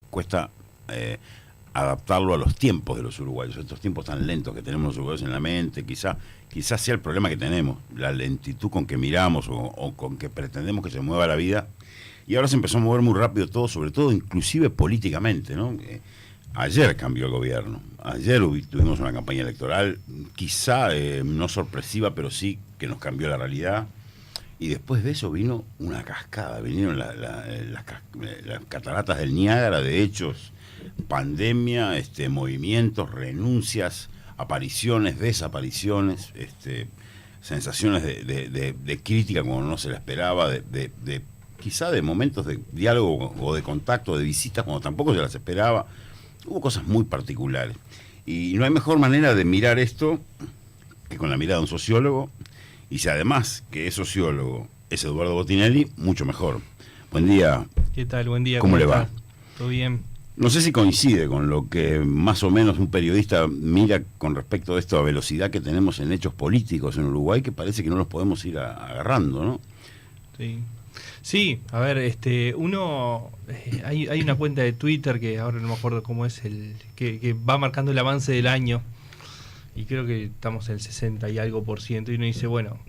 cuesta adaptarlo a los tiempos de los uruguayos, estos tiempos tan lentos que tenemos los uruguayos en la mente. Quizás sea el problema que tenemos, la lentitud con que miramos o con que pretendemos que se mueva la vida. Y ahora se empezó a mover muy rápido todo, sobre todo inclusive políticamente, ¿no? Ayer cambió el gobierno, ayer tuvimos una campaña electoral, quizá no sorpresiva, pero sí que nos cambió la realidad. Y después de eso vino una cascada, vinieron las cataratas del Niágara de hechos, pandemia, movimientos, renuncias, apariciones, desapariciones, sensaciones de crítica como no se la esperaba, quizá de momentos de diálogo o de contacto, de visitas cuando tampoco se las esperaba. Hubo cosas muy particulares. Y no hay mejor manera de mirar esto que con la mirada de un sociólogo. Y si además que es sociólogo es Eduardo Botinelli, mucho mejor. Buen día. ¿Qué tal? Buen día. ¿Cómo le va? ¿Todo bien? No sé si coincide con lo que más o menos un periodista mira con respecto a esto, a velocidad que tenemos en hechos políticos en Uruguay, que parece que no los podemos ir agarrando, ¿no? Sí. Sí, a ver, hay una cuenta de Twitter que ahora no me acuerdo cómo es, que va marcando el avance del año, y creo que estamos en el 60 y algo %, y uno dice, bueno,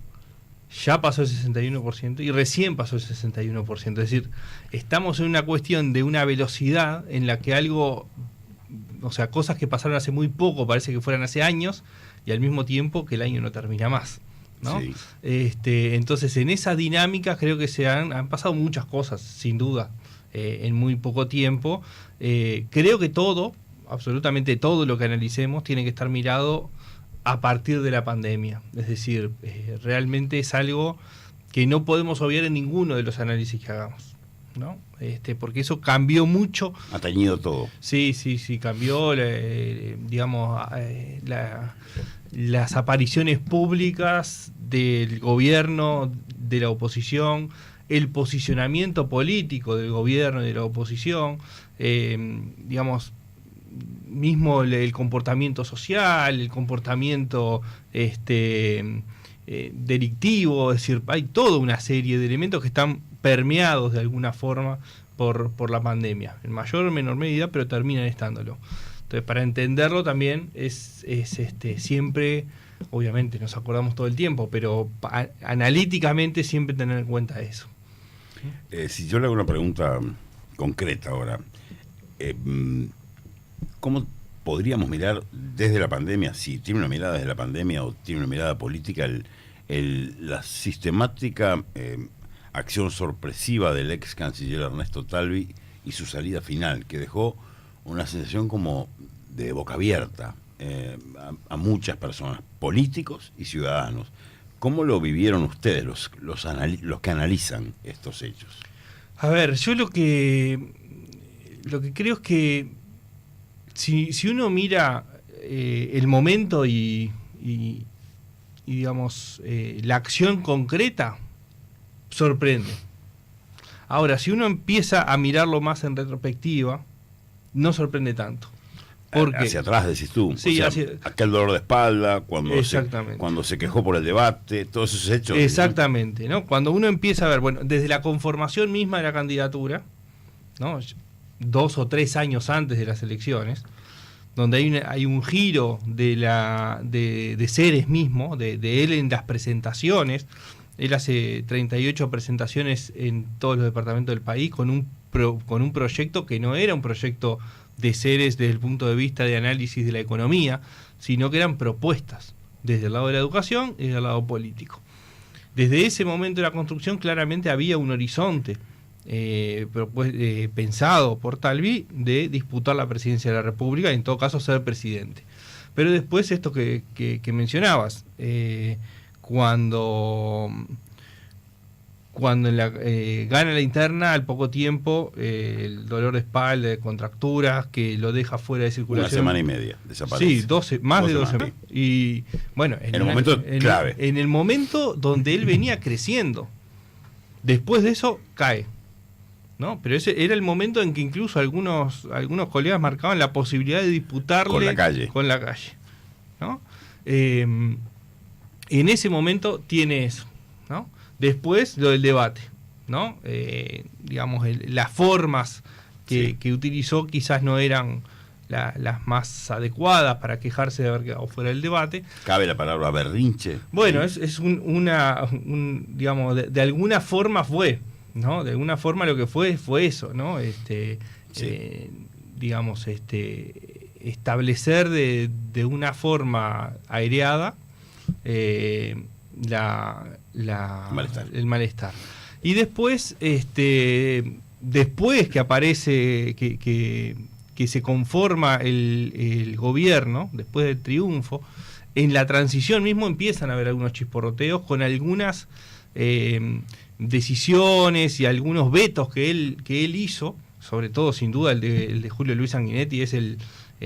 ya pasó el 61% y recién pasó el 61%, es decir, estamos en una cuestión de una velocidad en la que algo, o sea, cosas que pasaron hace muy poco parece que fueran hace años, y al mismo tiempo que el año no termina más, ¿no? Sí. Entonces, en esa dinámica creo que han pasado muchas cosas, sin duda, en muy poco tiempo. Creo que absolutamente todo lo que analicemos tiene que estar mirado a partir de la pandemia. Es decir, realmente es algo que no podemos obviar en ninguno de los análisis que hagamos, ¿no? Porque eso cambió mucho. Ha teñido todo. Sí, cambió, las apariciones públicas del gobierno, de la oposición, el posicionamiento político del gobierno y de la oposición, mismo el comportamiento social, el comportamiento delictivo, es decir, hay toda una serie de elementos que están permeados de alguna forma por la pandemia, en mayor o menor medida, pero terminan estándolo. Entonces, para entenderlo también es siempre, obviamente nos acordamos todo el tiempo, pero analíticamente siempre tener en cuenta eso. Si yo le hago una pregunta concreta ahora, ¿cómo podríamos mirar desde la pandemia, si tiene una mirada desde la pandemia o tiene una mirada política, la sistemática acción sorpresiva del ex canciller Ernesto Talvi y su salida final, que dejó una sensación como de boca abierta a muchas personas, políticos y ciudadanos? ¿Cómo lo vivieron ustedes, los que analizan estos hechos? A ver, yo lo que creo es que si uno mira el momento y digamos, la acción concreta, sorprende. Ahora, si uno empieza a mirarlo más en retrospectiva, no sorprende tanto. Porque hacia atrás, decís tú. Sí, o sea, aquel dolor de espalda, cuando se quejó por el debate, todos esos hechos. Exactamente, ¿no? Cuando uno empieza a ver, bueno, desde la conformación misma de la candidatura, ¿no? 2 o 3 años antes de las elecciones, donde hay un giro de Seres mismo, de él en las presentaciones. Él hace 38 presentaciones en todos los departamentos del país con un proyecto que no era un proyecto de Seres desde el punto de vista de análisis de la economía, sino que eran propuestas desde el lado de la educación y del lado político. Desde ese momento de la construcción claramente había un horizonte pensado por Talvi de disputar la presidencia de la República y en todo caso ser presidente. Pero después esto que mencionabas, cuando gana la interna, al poco tiempo el dolor de espalda, de contracturas, que lo deja fuera de circulación. 1 semana y media desaparece. Sí, más de 12 meses. Y bueno, en un momento clave. En el momento donde él venía creciendo. Después de eso cae, ¿no? Pero ese era el momento en que incluso algunos colegas marcaban la posibilidad de disputarle con la calle, ¿no? En ese momento tiene eso, ¿no? Después lo del debate, ¿no? Digamos, las formas que utilizó quizás no eran las más adecuadas para quejarse de haber quedado fuera del debate. Cabe la palabra berrinche. Bueno, es digamos, de alguna forma fue, ¿no? De alguna forma lo que fue eso, ¿no? Digamos, establecer de una forma aireada el malestar. Y después, después que aparece, que se conforma el gobierno, después del triunfo, en la transición mismo empiezan a haber algunos chisporroteos con algunas decisiones y algunos vetos que él hizo, sobre todo sin duda el de Julio Luis Sanguinetti es el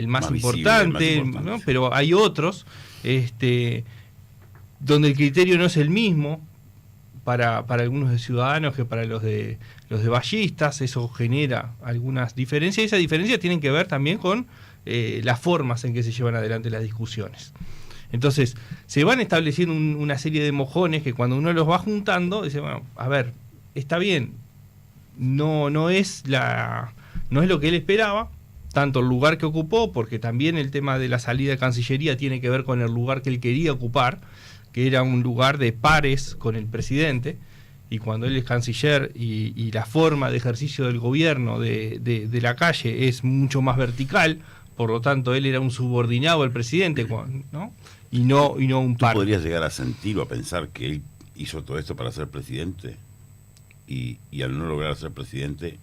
más importante, ¿no? Pero hay otros donde el criterio no es el mismo para algunos de Ciudadanos que para los de ballistas. Eso genera algunas diferencias, y esas diferencias tienen que ver también con las formas en que se llevan adelante las discusiones. Entonces, se van estableciendo una serie de mojones que cuando uno los va juntando, dice, bueno, a ver, está bien, no es lo que él esperaba, tanto el lugar que ocupó, porque también el tema de la salida de Cancillería tiene que ver con el lugar que él quería ocupar, que era un lugar de pares con el presidente, y cuando él es canciller y la forma de ejercicio del gobierno de la calle es mucho más vertical, por lo tanto él era un subordinado al presidente, ¿no? Y no un par. ¿Tú podrías llegar a sentir o a pensar que él hizo todo esto para ser presidente? Y al no lograr ser presidente...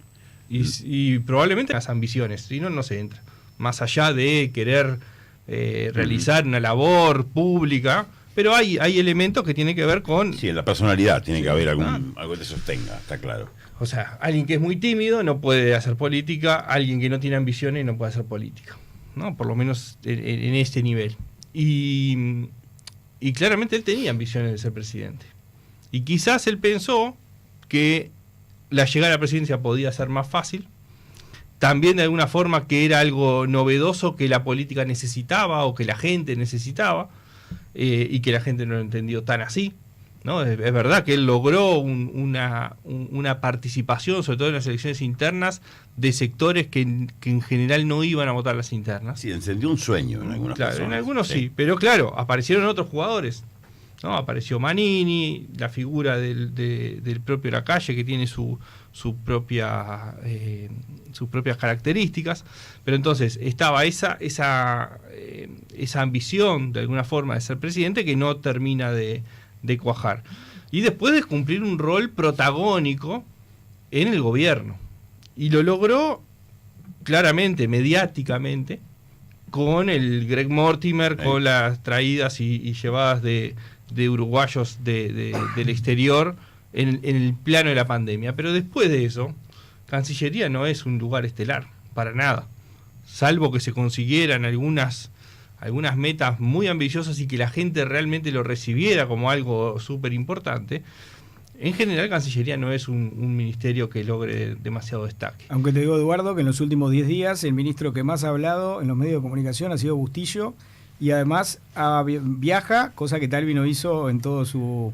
Y probablemente las ambiciones, si no, no se entra. Más allá de querer realizar una labor pública, pero hay elementos que tienen que ver con... Sí, en la personalidad tiene que haber algo que te sostenga, está claro. O sea, alguien que es muy tímido no puede hacer política, alguien que no tiene ambiciones no puede hacer política, ¿no? Por lo menos en este nivel. Y claramente él tenía ambiciones de ser presidente. Y quizás él pensó que la llegada a la presidencia podía ser más fácil. También de alguna forma que era algo novedoso que la política necesitaba o que la gente necesitaba, y que la gente no lo entendió tan así, ¿no? Es verdad que él logró una participación, sobre todo en las elecciones internas, de sectores que en general no iban a votar las internas. Sí, encendió un sueño en algunas personas. En algunos sí, pero claro, aparecieron otros jugadores, ¿no? Apareció Manini, la figura del propio Lacalle, que tiene sus propias características, pero entonces estaba esa ambición de alguna forma de ser presidente que no termina de cuajar, y después de cumplir un rol protagónico en el gobierno, y lo logró claramente, mediáticamente, con el Greg Mortimer, con las traídas y llevadas de uruguayos del exterior en el plano de la pandemia. Pero después de eso, Cancillería no es un lugar estelar, para nada, salvo que se consiguieran algunas metas muy ambiciosas y que la gente realmente lo recibiera como algo súper importante. En general, Cancillería no es un ministerio que logre demasiado destaque. Aunque te digo, Eduardo, que en los últimos 10 días el ministro que más ha hablado en los medios de comunicación ha sido Bustillo, y además viaja, cosa que Talvi no hizo en todo su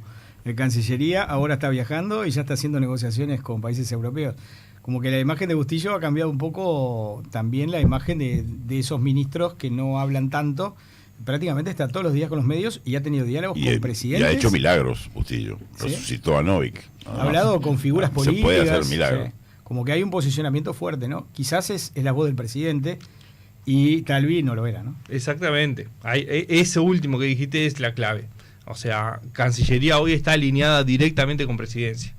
Cancillería. Ahora está viajando y ya está haciendo negociaciones con países europeos. Como que la imagen de Bustillo ha cambiado un poco también la imagen de esos ministros que no hablan tanto. Prácticamente está todos los días con los medios y ha tenido diálogos con presidentes. Y ha hecho milagros, Bustillo. ¿Sí? Resucitó a Novik. Ha hablado con figuras políticas. Se puede hacer milagros. Sí. Como que hay un posicionamiento fuerte, ¿no? Quizás es la voz del presidente y Talvi no lo era, ¿no? Exactamente. Eso último que dijiste es la clave. O sea, Cancillería hoy está alineada directamente con presidencia.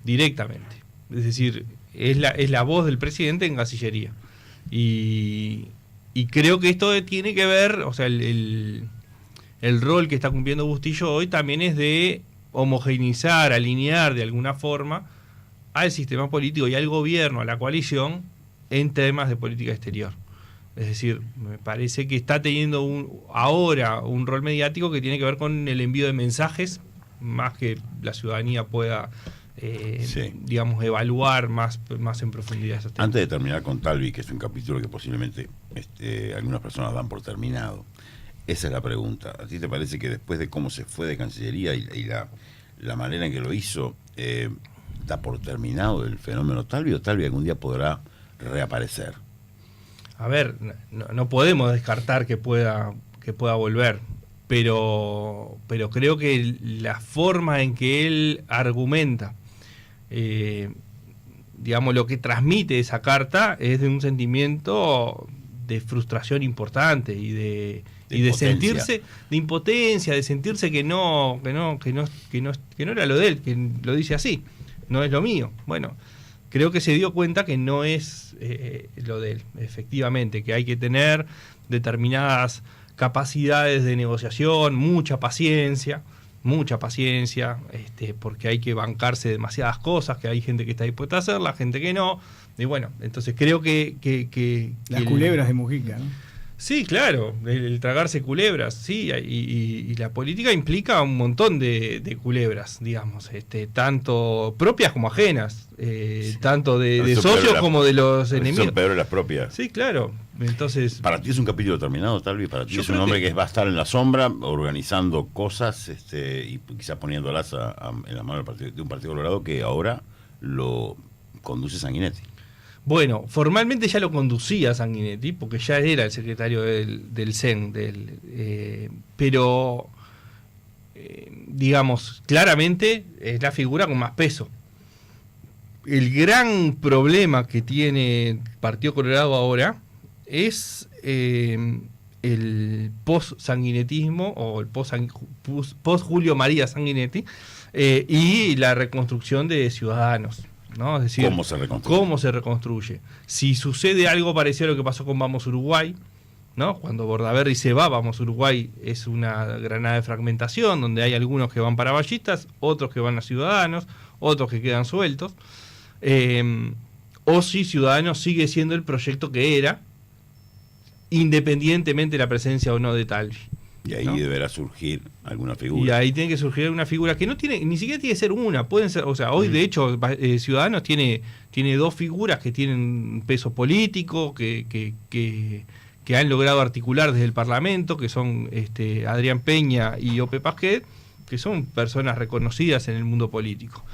Directamente. Es decir, es la voz del presidente en Cancillería. Y creo que esto tiene que ver, o sea, el rol que está cumpliendo Bustillo hoy también es de homogeneizar, alinear de alguna forma al sistema político y al gobierno, a la coalición, en temas de política exterior. Es decir, me parece que está teniendo ahora un rol mediático que tiene que ver con el envío de mensajes, más que la ciudadanía pueda digamos, evaluar más en profundidad esos temas. Antes de terminar con Talvi, que es un capítulo que posiblemente algunas personas dan por terminado, esa es la pregunta. ¿A ti te parece que después de cómo se fue de Cancillería y la manera en que lo hizo, da por terminado el fenómeno Talvi, o Talvi algún día podrá reaparecer? A ver, no podemos descartar que pueda volver, pero creo que la forma en que él argumenta, digamos, lo que transmite esa carta es de un sentimiento de frustración importante y de sentirse de impotencia, de sentirse que no era lo de él, que lo dice así, no es lo mío. Bueno, creo que se dio cuenta que no es lo de él, efectivamente, que hay que tener determinadas capacidades de negociación, mucha paciencia, porque hay que bancarse demasiadas cosas, que hay gente que está dispuesta a hacerla, gente que no, y bueno, entonces creo que las culebras de Mujica, ¿no? Sí, claro, el tragarse culebras, sí, y la política implica un montón de culebras, digamos, tanto propias como ajenas, tanto de socios como de los enemigos. Son peores las propias. Sí, claro. Entonces, para ti es un capítulo terminado, Talvi. Para ti es un hombre que va a estar en la sombra, organizando cosas, y quizás poniéndolas en las manos de un partido colorado que ahora lo conduce Sanguinetti. Bueno, formalmente ya lo conducía Sanguinetti, porque ya era el secretario del CEN, pero digamos, claramente es la figura con más peso. El gran problema que tiene el Partido Colorado ahora es el post-sanguinetismo o el post-Julio María Sanguinetti y la reconstrucción de Ciudadanos, ¿no? Es decir, ¿cómo se reconstruye? Si sucede algo parecido a lo que pasó con Vamos Uruguay, ¿no? Cuando Bordaberry se va, Vamos Uruguay es una granada de fragmentación donde hay algunos que van para ballistas, otros que van a Ciudadanos, otros que quedan sueltos, o si Ciudadanos sigue siendo el proyecto que era, independientemente de la presencia o no de Talvi. Y ahí, ¿no?, deberá surgir alguna figura. Y ahí tiene que surgir una figura que no tiene, ni siquiera tiene que ser una, pueden ser, o sea, hoy de hecho Ciudadanos tiene dos figuras que tienen peso político, que han logrado articular desde el Parlamento, que son Adrián Peña y Ope Pasquet, que son personas reconocidas en el mundo político.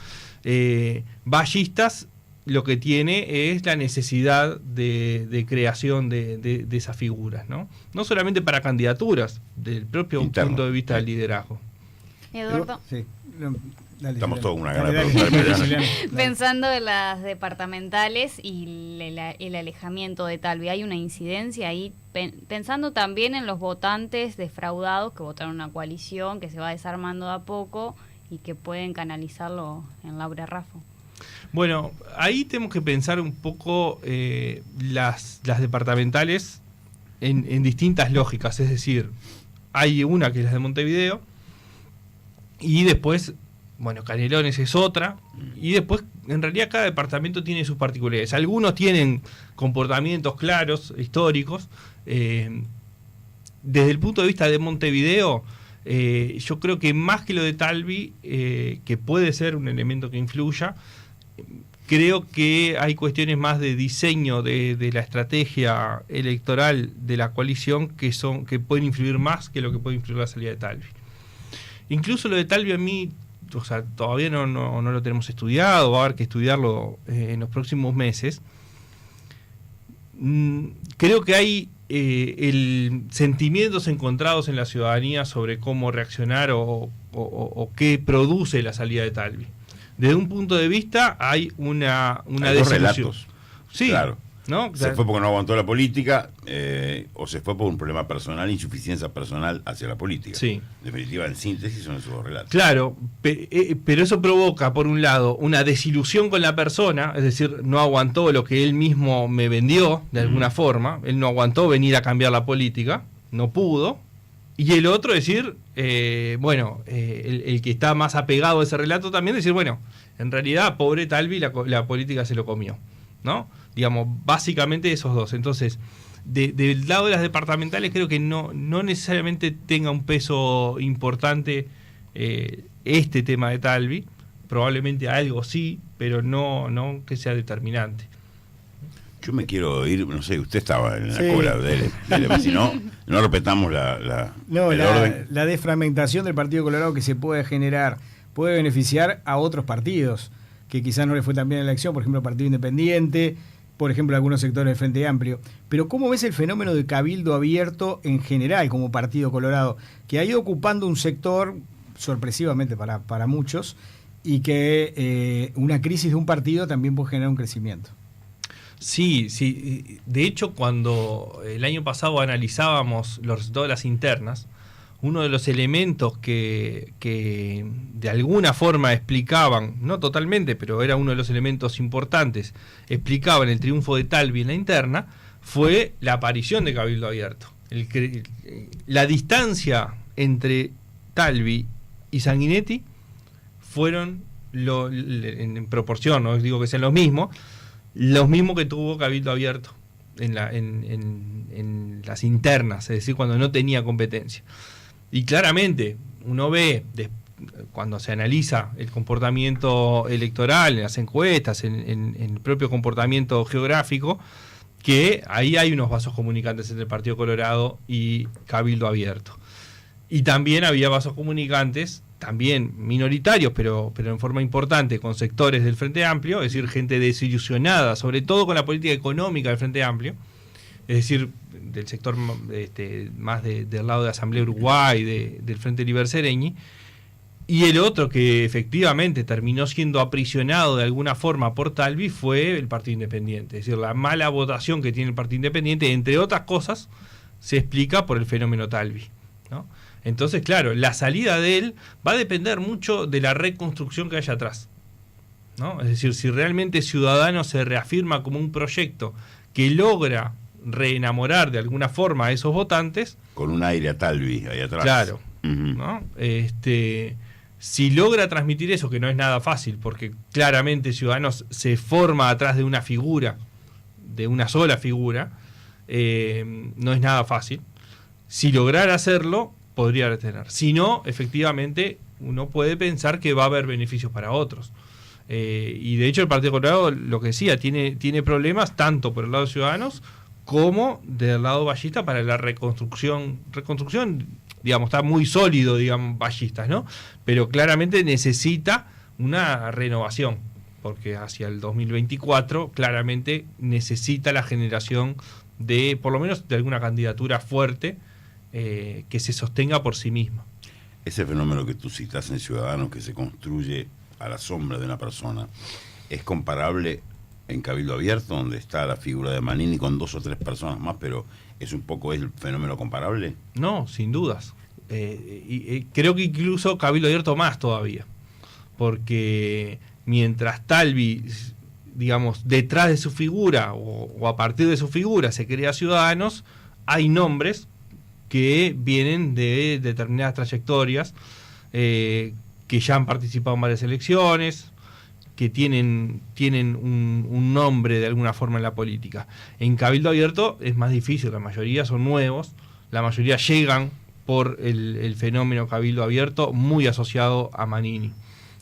Ballistas lo que tiene es la necesidad de creación de esas figuras, ¿no? No solamente para candidaturas, del propio punto de vista del liderazgo. Eduardo. Sí. Dale, estamos todos con una gana de Pensando en las departamentales y el alejamiento de Talvi, ¿hay una incidencia ahí? Pensando también en los votantes defraudados que votaron una coalición que se va desarmando de a poco y que pueden canalizarlo en Laura Raffo. Bueno, ahí tenemos que pensar un poco las departamentales en distintas lógicas, es decir, hay una que es la de Montevideo y después, bueno, Canelones es otra, y después en realidad cada departamento tiene sus particularidades. Algunos tienen comportamientos claros, históricos. Desde el punto de vista de Montevideo, yo creo que más que lo de Talvi, que puede ser un elemento que influya, creo que hay cuestiones más de diseño de la estrategia electoral de la coalición que pueden influir más que lo que puede influir la salida de Talvi. Incluso lo de Talvi a mí, o sea, todavía no lo tenemos estudiado, va a haber que estudiarlo en los próximos meses. Creo que hay sentimientos encontrados en la ciudadanía sobre cómo reaccionar o qué produce la salida de Talvi. Desde un punto de vista hay una hay dos relatos. Sí, claro. ¿no? Se fue porque no aguantó la política, o se fue por un problema personal, insuficiencia personal hacia la política. Sí. En definitiva, en síntesis son esos dos relatos. Claro, pero eso provoca, por un lado, una desilusión con la persona, es decir, no aguantó lo que él mismo me vendió, de alguna forma, él no aguantó venir a cambiar la política, no pudo. Y el otro decir, el que está más apegado a ese relato también decir, bueno, en realidad, pobre Talvi, la política se lo comió, ¿no? Digamos, básicamente esos dos. Entonces, del lado de las departamentales creo que no necesariamente tenga un peso importante este tema de Talvi, probablemente algo sí, pero no que sea determinante. Yo me quiero ir, no sé, usted estaba en la cola de si no respetamos el orden. La desfragmentación del Partido Colorado que se puede generar puede beneficiar a otros partidos que quizás no le fue tan bien en la elección, por ejemplo, el Partido Independiente, por ejemplo, algunos sectores del Frente Amplio. Pero ¿cómo ves el fenómeno de cabildo abierto en general como Partido Colorado, que ha ido ocupando un sector sorpresivamente para muchos y que una crisis de un partido también puede generar un crecimiento? Sí. De hecho, cuando el año pasado analizábamos los resultados de las internas, uno de los elementos que de alguna forma explicaban, no totalmente, pero era uno de los elementos importantes, explicaban el triunfo de Talvi en la interna, fue la aparición de Cabildo Abierto. La distancia entre Talvi y Sanguinetti fueron, en proporción, no digo que sean los mismos que tuvo Cabildo Abierto en las internas, es decir, cuando no tenía competencia. Y claramente uno ve, cuando se analiza el comportamiento electoral, en las encuestas, en el propio comportamiento geográfico, que ahí hay unos vasos comunicantes entre el Partido Colorado y Cabildo Abierto. Y también había vasos comunicantes, también minoritarios, pero en forma importante, con sectores del Frente Amplio, es decir, gente desilusionada, sobre todo con la política económica del Frente Amplio, es decir, del sector más del lado de Asamblea Uruguay, del Frente Liber Sereñi, y el otro que efectivamente terminó siendo aprisionado de alguna forma por Talvi fue el Partido Independiente. Es decir, la mala votación que tiene el Partido Independiente, entre otras cosas, se explica por el fenómeno Talvi, ¿no? Entonces, claro, la salida de él va a depender mucho de la reconstrucción que haya atrás, ¿no? Es decir, si realmente Ciudadanos se reafirma como un proyecto que logra reenamorar de alguna forma a esos votantes, con un aire a Talvi ahí atrás. Claro, Uh-huh. ¿no? Si logra transmitir eso, que no es nada fácil, porque claramente Ciudadanos se forma atrás de una figura, de una sola figura, no es nada fácil. Si lograra hacerlo, podría retener. Si no, efectivamente, uno puede pensar que va a haber beneficios para otros. Y de hecho el Partido Colorado, lo que decía, tiene problemas tanto por el lado de Ciudadanos como del lado ballista para la reconstrucción, digamos, está muy sólido, digamos, ballistas, ¿no? Pero claramente necesita una renovación, porque hacia el 2024 claramente necesita la generación de, por lo menos, de alguna candidatura fuerte que se sostenga por sí misma. Ese fenómeno que tú citas en Ciudadanos, que se construye a la sombra de una persona, ¿es comparable en Cabildo Abierto, donde está la figura de Manini con 2 o 3 personas más, pero es el fenómeno comparable? No, sin dudas. Y creo que incluso Cabildo Abierto más todavía, porque mientras Talvi, digamos, detrás de su figura o a partir de su figura se crea Ciudadanos, hay nombres que vienen de determinadas trayectorias, que ya han participado en varias elecciones, que tienen un nombre de alguna forma en la política. En Cabildo Abierto es más difícil, la mayoría son nuevos, la mayoría llegan por el fenómeno Cabildo Abierto muy asociado a Manini.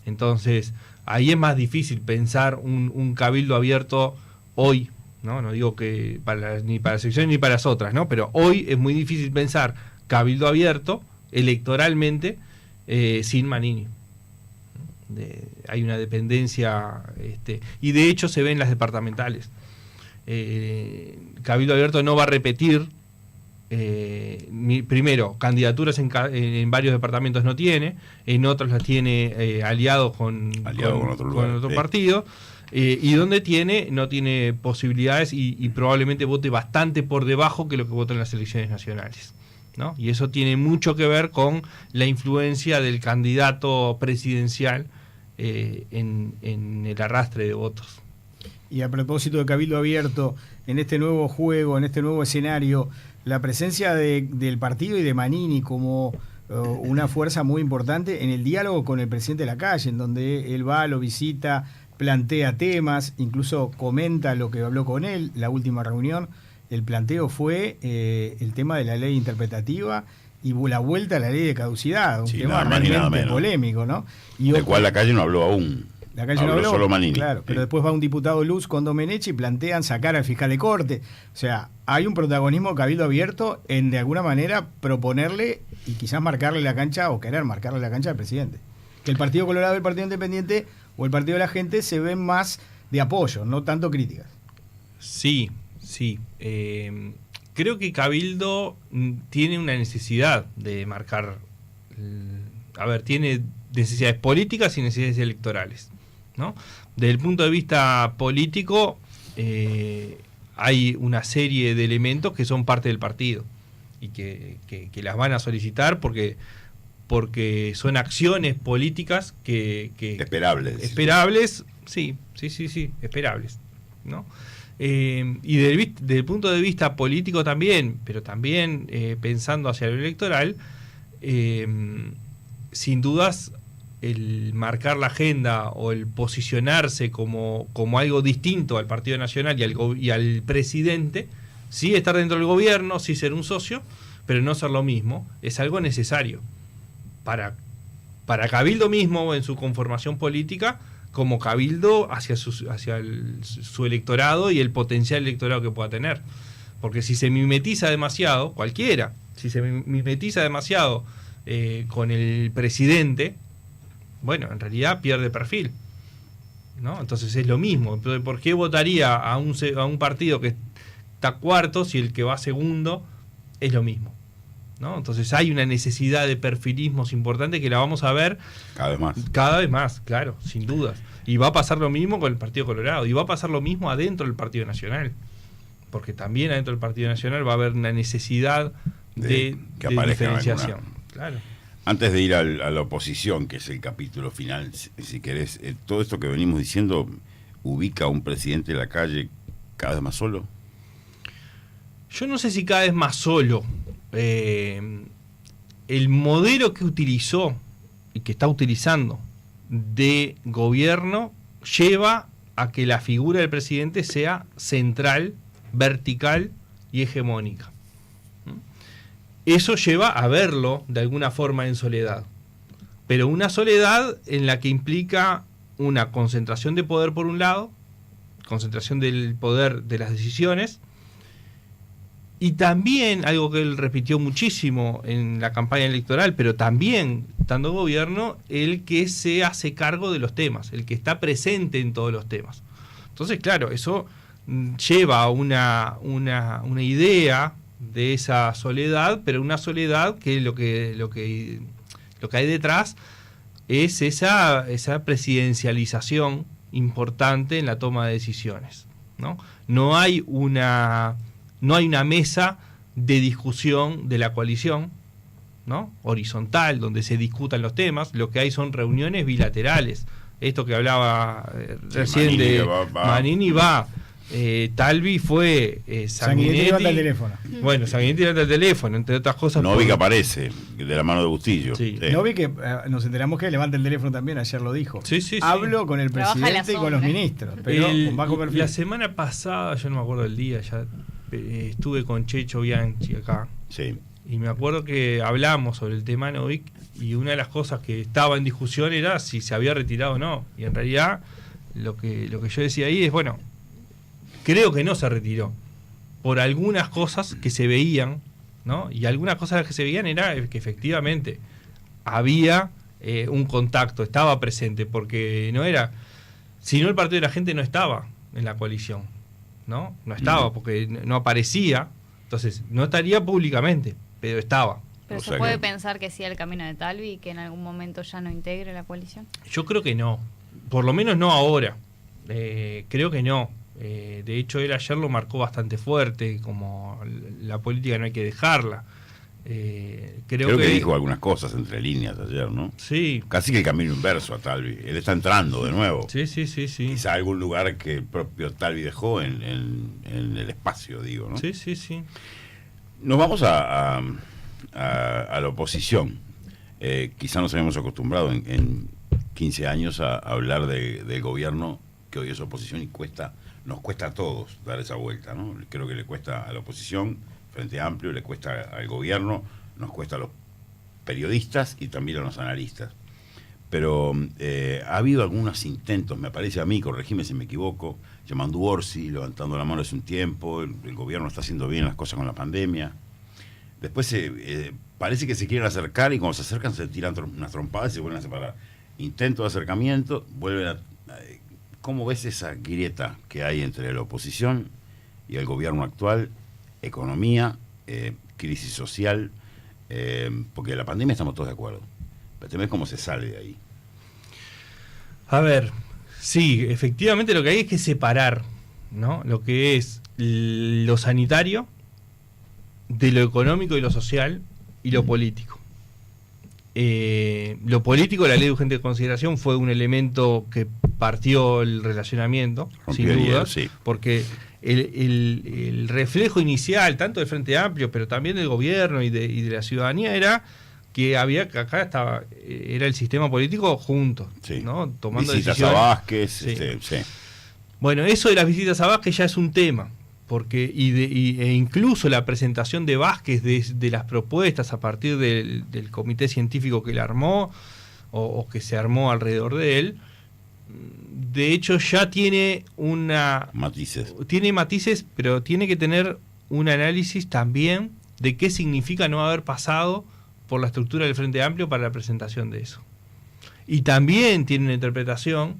Entonces, ahí es más difícil pensar un Cabildo Abierto hoy, no digo que ni para las elecciones ni para las otras, ¿no? Pero hoy es muy difícil pensar Cabildo Abierto electoralmente sin Manini. Hay una dependencia, y de hecho se ve en las departamentales. Cabildo Abierto no va a repetir, primero, candidaturas en varios departamentos no tiene, en otros las tiene aliados con otro partido, y donde no tiene posibilidades y probablemente vote bastante por debajo que lo que vota en las elecciones nacionales, ¿no? Y eso tiene mucho que ver con la influencia del candidato presidencial en el arrastre de votos. Y a propósito de Cabildo Abierto, en este nuevo juego, en este nuevo escenario, la presencia del partido y de Manini como una fuerza muy importante en el diálogo con el presidente de la calle, en donde él va, lo visita, plantea temas, incluso comenta lo que habló con él, la última reunión. El planteo fue el tema de la ley interpretativa y la vuelta a la ley de caducidad, un tema realmente polémico, ¿no? Y del cual la calle no habló aún. La calle no habló, solo Manini. Claro, pero después va un diputado Luz con Domenech y plantean sacar al fiscal de corte. O sea, hay un protagonismo Cabildo Abierto en, de alguna manera, proponerle y quizás marcarle la cancha o querer marcarle la cancha al presidente. Que el Partido Colorado, el Partido Independiente o el Partido de la Gente se ven más de apoyo, no tanto críticas. Sí. Creo que Cabildo tiene una necesidad de marcar, tiene necesidades políticas y necesidades electorales, ¿no? Desde el punto de vista político, hay una serie de elementos que son parte del partido y que las van a solicitar porque son acciones políticas que esperables, sí, esperables, ¿no? Y desde el punto de vista político también, pero también pensando hacia lo electoral, sin dudas el marcar la agenda o el posicionarse como algo distinto al Partido Nacional y al presidente, sí estar dentro del gobierno, sí ser un socio, pero no ser lo mismo, es algo necesario para Cabildo mismo en su conformación política, como Cabildo hacia su electorado y el potencial electorado que pueda tener. Porque si se mimetiza demasiado, cualquiera, si se mimetiza demasiado con el presidente, bueno, en realidad pierde perfil, ¿no? Entonces es lo mismo. ¿Por qué votaría a un partido que está cuarto si el que va segundo es lo mismo, ¿no? Entonces hay una necesidad de perfilismos importante que la vamos a ver cada vez más, claro, sin dudas. Y va a pasar lo mismo con el Partido Colorado, y va a pasar lo mismo adentro del Partido Nacional, porque también adentro del Partido Nacional va a haber una necesidad de diferenciación. Claro. Antes de ir a la oposición, que es el capítulo final, si querés, todo esto que venimos diciendo ubica a un presidente de la calle cada vez más solo. Yo no sé si cada vez más solo. El modelo que utilizó y que está utilizando de gobierno lleva a que la figura del presidente sea central, vertical y hegemónica. Eso lleva a verlo de alguna forma en soledad, pero una soledad en la que implica una concentración de poder por un lado, concentración del poder de las decisiones, y también algo que él repitió muchísimo en la campaña electoral, pero también estando gobierno, el que se hace cargo de los temas, el que está presente en todos los temas. Entonces, claro, eso lleva a una idea de esa soledad, pero una soledad que lo que hay detrás es esa presidencialización importante en la toma de decisiones, ¿no? No hay una mesa de discusión de la coalición, ¿no? Horizontal, donde se discutan los temas. Lo que hay son reuniones bilaterales. Esto que hablaba recién de Manini va. Talvi fue Sanguinetti levanta el teléfono. Bueno, Sanguinetti levanta el teléfono, entre otras cosas. Novi que aparece, de la mano de Bustillo. Sí. Novi que nos enteramos que levanta el teléfono también, ayer lo dijo. Sí. Hablo con el presidente y con los ministros, pero con bajo perfil. La semana pasada, yo no me acuerdo del día, ya estuve con Checho Bianchi acá. Sí. Y me acuerdo que hablamos sobre el tema Novik y una de las cosas que estaba en discusión era si se había retirado o no. Y en realidad lo que yo decía ahí es, bueno, creo que no se retiró por algunas cosas que se veían, ¿no? Y algunas cosas que se veían era que efectivamente había un contacto, estaba presente, porque no era, si no el Partido de la Gente no estaba en la coalición, ¿no? No estaba porque no aparecía, entonces no estaría públicamente, pero estaba. Pero se puede pensar que sí el camino de Talvi y que en algún momento ya no integre la coalición. Yo creo que no, por lo menos no ahora, creo que no. De hecho, él ayer lo marcó bastante fuerte, como la política no hay que dejarla. Creo que dijo algunas cosas entre líneas ayer, ¿no? Sí. Casi que el camino inverso a Talvi. Él está entrando de nuevo. Sí. Quizá algún lugar que el propio Talvi dejó en el espacio, digo, ¿no? Sí. Nos vamos a la oposición. Quizá nos habíamos acostumbrado en 15 años a hablar del gobierno que hoy es oposición y nos cuesta a todos dar esa vuelta, ¿no? Creo que le cuesta a la oposición, Frente Amplio, le cuesta al gobierno, nos cuesta a los periodistas y también a los analistas. Pero ha habido algunos intentos, me parece a mí, corregime si me equivoco, llamando Orsi, levantando la mano hace un tiempo, el gobierno está haciendo bien las cosas con la pandemia. Después parece que se quieren acercar y cuando se acercan se tiran unas trompadas y se vuelven a separar. Intento de acercamiento, vuelven a... ¿Cómo ves esa grieta que hay entre la oposición y el gobierno actual, economía, crisis social, porque la pandemia estamos todos de acuerdo. Pero también cómo se sale de ahí. A ver, sí, efectivamente lo que hay es que separar, ¿no? Lo que es lo sanitario de lo económico y lo social y lo político. Lo político, la ley de urgente consideración fue un elemento que partió el relacionamiento, sin duda, sí. Porque el reflejo inicial, tanto del Frente Amplio, pero también del gobierno y de la ciudadanía, era que acá estaba, era el sistema político juntos, sí, ¿no? Tomando visitas decisiones. A Vázquez, sí. Sí. Bueno, eso de las visitas a Vázquez ya es un tema, porque e incluso la presentación de Vázquez de las propuestas a partir del comité científico que él armó o que se armó alrededor de él, de hecho ya tiene matices, pero tiene que tener un análisis también de qué significa no haber pasado por la estructura del Frente Amplio para la presentación de eso. Y también tiene una interpretación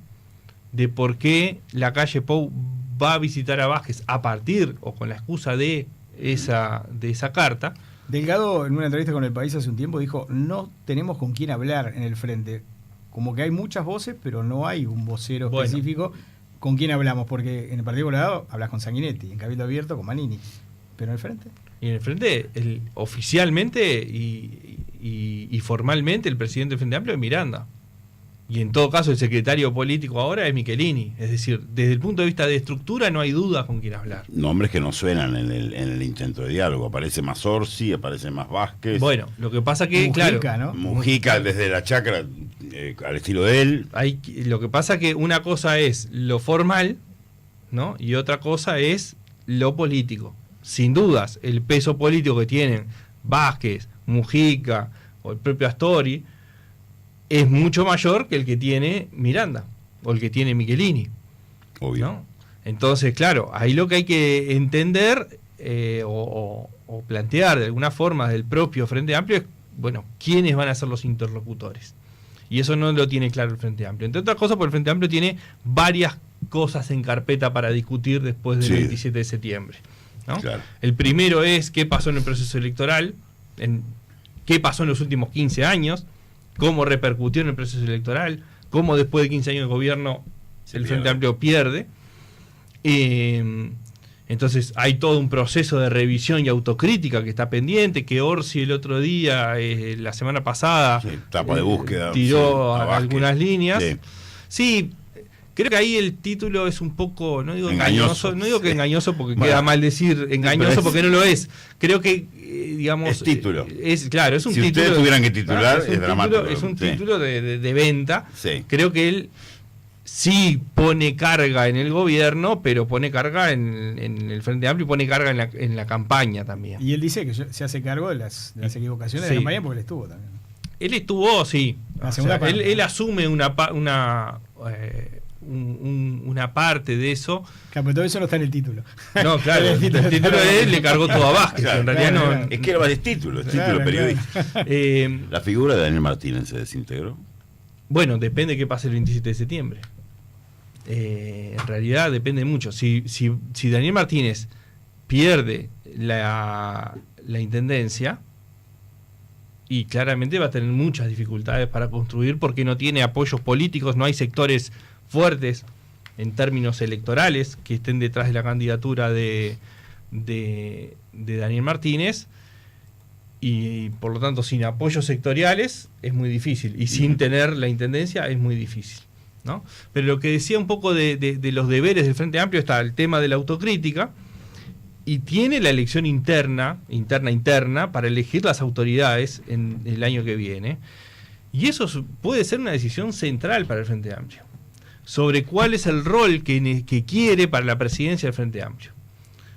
de por qué la calle Pou va a visitar a Vázquez a partir o con la excusa de esa carta. Delgado, en una entrevista con El País hace un tiempo, dijo: no tenemos con quién hablar en el Frente. Como que hay muchas voces, pero no hay un vocero específico con quién hablamos, porque en el Partido Colorado hablas con Sanguinetti, en Cabildo Abierto con Manini, pero en el Frente. Y en el Frente, oficialmente y formalmente, el presidente del Frente Amplio es Miranda. Y en todo caso, el secretario político ahora es Michelini. Es decir, desde el punto de vista de estructura, no hay duda con quién hablar. Nombres que no suenan en el intento de diálogo. Aparece más Orsi, aparece más Vázquez. Bueno, lo que pasa que, Mujica, claro, ¿no? Mujica desde la chacra, al estilo de él. Lo que pasa que una cosa es lo formal, ¿no? Y otra cosa es lo político. Sin dudas, el peso político que tienen Vázquez, Mujica o el propio Astori es mucho mayor que el que tiene Miranda o el que tiene Michelini. Obvio. ¿No? Entonces, claro, ahí lo que hay que entender o plantear de alguna forma del propio Frente Amplio es, bueno, quiénes van a ser los interlocutores. Y eso no lo tiene claro el Frente Amplio. Entre otras cosas, porque el Frente Amplio tiene varias cosas en carpeta para discutir después del 27 de septiembre. ¿No? Claro. El primero es qué pasó en el proceso electoral, qué pasó en los últimos 15 años, cómo repercutió en el proceso electoral, cómo después de 15 años de gobierno el Frente Amplio pierde. Entonces hay todo un proceso de revisión y autocrítica que está pendiente, que Orsi el otro día, la semana pasada, etapa de búsqueda, tiró algunas líneas. Sí. Sí, creo que ahí el título es un poco, no digo engañoso, no digo que engañoso porque queda mal decir engañoso porque no lo es. Creo que digamos es título. Claro, es un si título. Si ustedes tuvieran que titular, es dramático. Es un título de venta. Sí. Creo que él sí pone carga en el gobierno, pero pone carga en el Frente Amplio y pone carga en la campaña también. Y él dice que se hace cargo de las equivocaciones de la campaña porque él estuvo también. Él estuvo, sí. La segunda parte. Él asume una parte de eso. Claro, pero todo eso no está en el título. No, claro, el título de él le cargó todo a Vázquez, claro, en realidad claro. Es que era título periodista. Claro. ¿La figura de Daniel Martínez se desintegró? Bueno, depende de qué pase el 27 de septiembre. En realidad depende mucho. Si Daniel Martínez pierde la intendencia, y claramente va a tener muchas dificultades para construir porque no tiene apoyos políticos, no hay sectores fuertes en términos electorales que estén detrás de la candidatura de Daniel Martínez, y por lo tanto sin apoyos sectoriales es muy difícil, y sin tener la intendencia es muy difícil, ¿no? Pero lo que decía un poco de los deberes del Frente Amplio está el tema de la autocrítica, y tiene la elección interna para elegir las autoridades en el año que viene, y eso puede ser una decisión central para el Frente Amplio sobre cuál es el rol que quiere para la presidencia del Frente Amplio.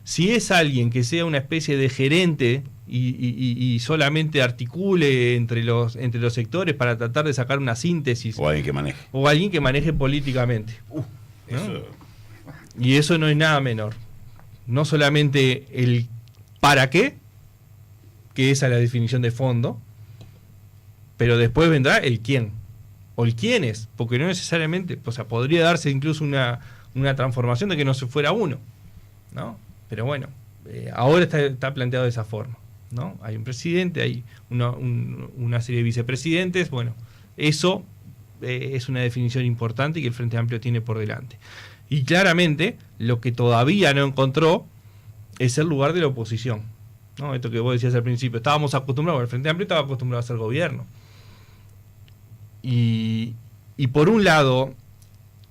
Si es alguien que sea una especie de gerente y solamente articule entre los sectores para tratar de sacar una síntesis, o alguien que maneje políticamente, ¿no? Eso. Y eso no es nada menor. No solamente el para qué, que esa es la definición de fondo, pero después vendrá el quién o el quiénes, porque no necesariamente, o sea, podría darse incluso una transformación de que no se fuera uno, ¿no? Pero bueno, ahora está planteado de esa forma, ¿no? Hay un presidente, hay una serie de vicepresidentes, bueno, eso es una definición importante que el Frente Amplio tiene por delante. Y claramente, lo que todavía no encontró es el lugar de la oposición, ¿no? Esto que vos decías al principio, estábamos acostumbrados, el Frente Amplio estaba acostumbrado a ser gobierno. Y por un lado,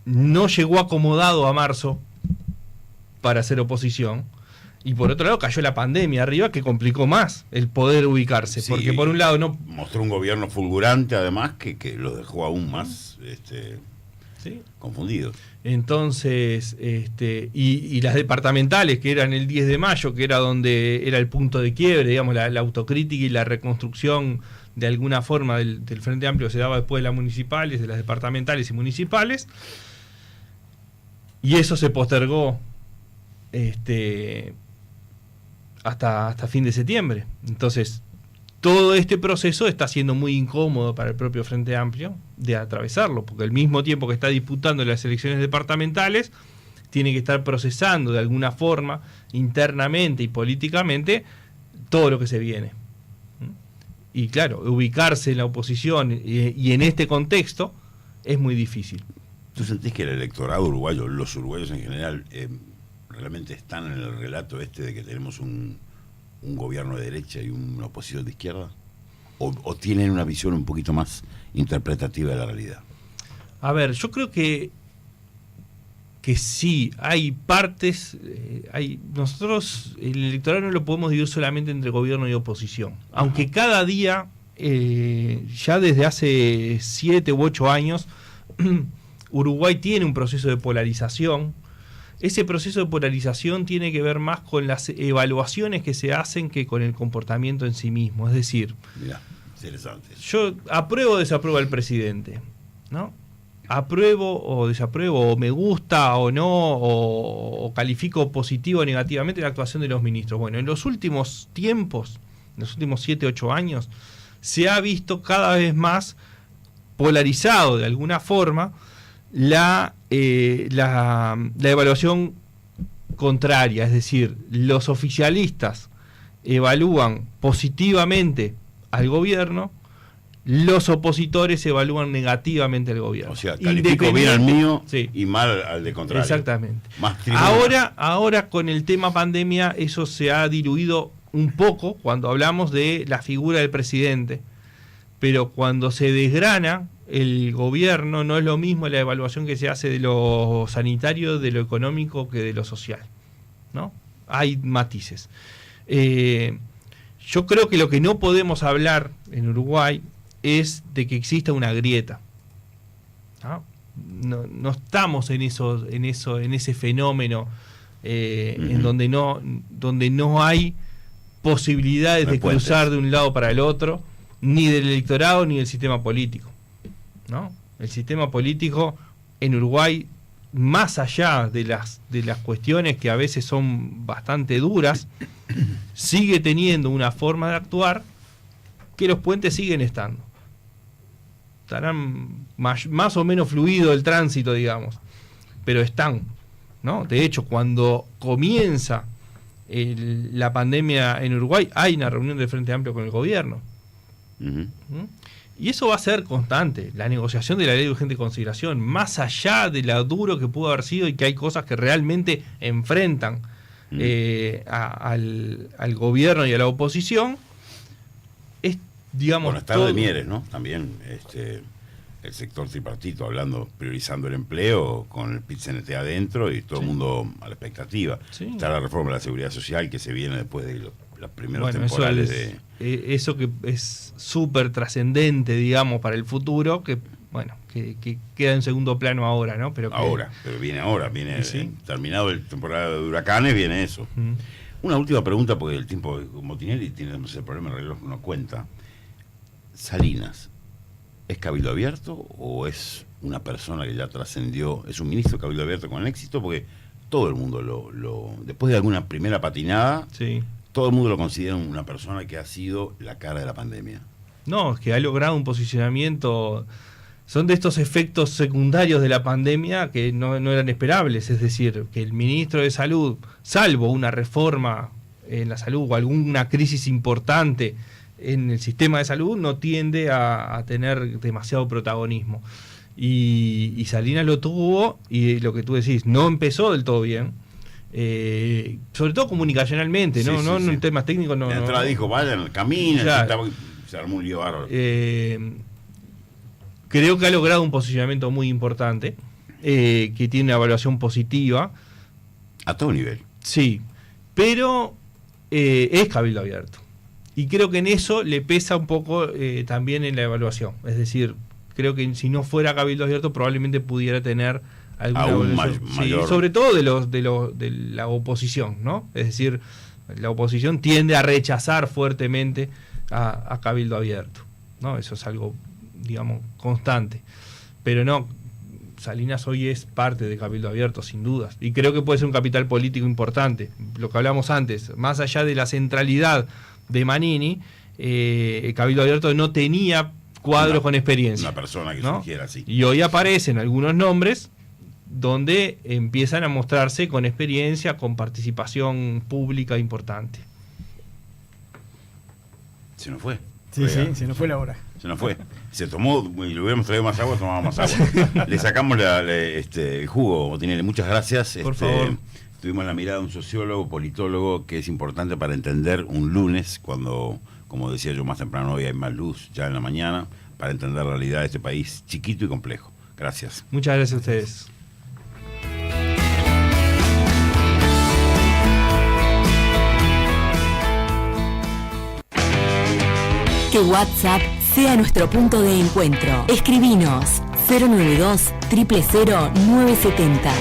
no llegó acomodado a marzo para hacer oposición, y por otro lado cayó la pandemia arriba que complicó más el poder ubicarse, Sí, porque por un lado no... mostró un gobierno fulgurante además que los dejó aún más ¿Sí? confundidos. Entonces, y las departamentales, que eran el 10 de mayo, que era donde era el punto de quiebre, digamos, la autocrítica y la reconstrucción de alguna forma del Frente Amplio se daba después de las municipales, de las departamentales y municipales, y eso se postergó hasta fin de septiembre. Entonces, todo este proceso está siendo muy incómodo para el propio Frente Amplio de atravesarlo, porque al mismo tiempo que está disputando las elecciones departamentales, tiene que estar procesando de alguna forma, internamente y políticamente, todo lo que se viene. Y claro, ubicarse en la oposición y en este contexto es muy difícil. ¿Tú sentís que el electorado uruguayo, los uruguayos en general, realmente están en el relato de que tenemos un gobierno de derecha y una oposición de izquierda? ¿O tienen una visión un poquito más interpretativa de la realidad? A ver, yo creo que sí, hay partes, nosotros el electorado no lo podemos dividir solamente entre gobierno y oposición, aunque cada día, ya desde hace 7 u 8 años, Uruguay tiene un proceso de polarización. Ese proceso de polarización tiene que ver más con las evaluaciones que se hacen que con el comportamiento en sí mismo. Es decir, Mirá, interesante. yo apruebo o desapruebo al presidente, ¿no? Apruebo o desapruebo, o me gusta o no, o califico positivo o negativamente la actuación de los ministros. Bueno, en los últimos tiempos, en los últimos 7, 8 años, se ha visto cada vez más polarizado de alguna forma la evaluación contraria, es decir, los oficialistas evalúan positivamente al gobierno, los opositores evalúan negativamente al gobierno. O sea, califico bien al mío, sí, y mal al de contrario. Exactamente. Más ahora con el tema pandemia eso se ha diluido un poco cuando hablamos de la figura del presidente, pero cuando se desgrana el gobierno no es lo mismo la evaluación que se hace de lo sanitario, de lo económico que de lo social, ¿no? Hay matices. Yo creo que lo que no podemos hablar en Uruguay es de que exista una grieta, ¿no? No estamos en ese fenómeno en donde no hay posibilidades de cruzar de un lado para el otro, ni del electorado ni del sistema político, ¿no? El sistema político en Uruguay, más allá de las cuestiones que a veces son bastante duras, sigue teniendo una forma de actuar que los puentes siguen estando. Estarán más o menos fluido el tránsito, digamos, pero están, ¿no? De hecho, cuando comienza la pandemia en Uruguay, hay una reunión del Frente Amplio con el gobierno. Uh-huh. Y eso va a ser constante, la negociación de la ley de urgente consideración, más allá de lo duro que pudo haber sido y que hay cosas que realmente enfrentan al gobierno y a la oposición. Es, digamos, bueno, está de Mieres, ¿no? También el sector tripartito hablando, priorizando el empleo con el PIT-CNT adentro y todo el mundo a la expectativa. Sí. Está la reforma de la seguridad social que se viene después de los primeros temporales eso que es súper trascendente, digamos, para el futuro, que bueno, que queda en segundo plano ahora, ¿no? Pero viene ¿sí? Terminado el temporada de huracanes, viene eso. Una última pregunta, porque el tiempo, como Tinelli tiene el problema, el reloj no cuenta. Salinas, ¿es cabildo abierto o es una persona que ya trascendió, es un ministro de cabildo abierto con el éxito? Porque todo el mundo después de alguna primera patinada, sí, todo el mundo lo considera una persona que ha sido la cara de la pandemia. No, es que ha logrado un posicionamiento son de estos efectos secundarios de la pandemia que no eran esperables. Es decir, que el ministro de Salud, salvo una reforma en la salud o alguna crisis importante en el sistema de salud, no tiende a tener demasiado protagonismo. Y Salinas lo tuvo, y lo que tú decís, no empezó del todo bien. Sobre todo comunicacionalmente, no en temas técnicos. La entrada dijo, vayan, caminen, se armó un lío bárbaro. Creo que ha logrado un posicionamiento muy importante, que tiene una evaluación positiva. A todo nivel. Sí, pero es cabildo abierto. Y creo que en eso le pesa un poco también en la evaluación. Es decir, creo que si no fuera cabildo abierto probablemente pudiera tener alguna evaluación. Mayor. Sí, sobre todo de la oposición, ¿no? Es decir, la oposición tiende a rechazar fuertemente a cabildo abierto, ¿no? Eso es algo, digamos, constante. Pero no, Salinas hoy es parte de cabildo abierto, sin dudas. Y creo que puede ser un capital político importante. Lo que hablamos antes, más allá de la centralidad de Manini, cabildo abierto no tenía cuadros con experiencia. Una persona que ¿no? surgiera así. Y hoy aparecen algunos nombres donde empiezan a mostrarse con experiencia, con participación pública importante. Se nos fue. Sí, se nos fue la hora. Se nos fue. Se tomó, y le hubiéramos traído más agua, tomábamos más agua. Le sacamos el jugo, Botinelli. Muchas gracias. Por favor. Tuvimos la mirada de un sociólogo, politólogo, que es importante para entender un lunes, cuando, como decía yo más temprano, hoy hay más luz ya en la mañana, para entender la realidad de este país chiquito y complejo. Gracias. Muchas gracias a ustedes. Que WhatsApp sea nuestro punto de encuentro. Escribinos 092 000 970.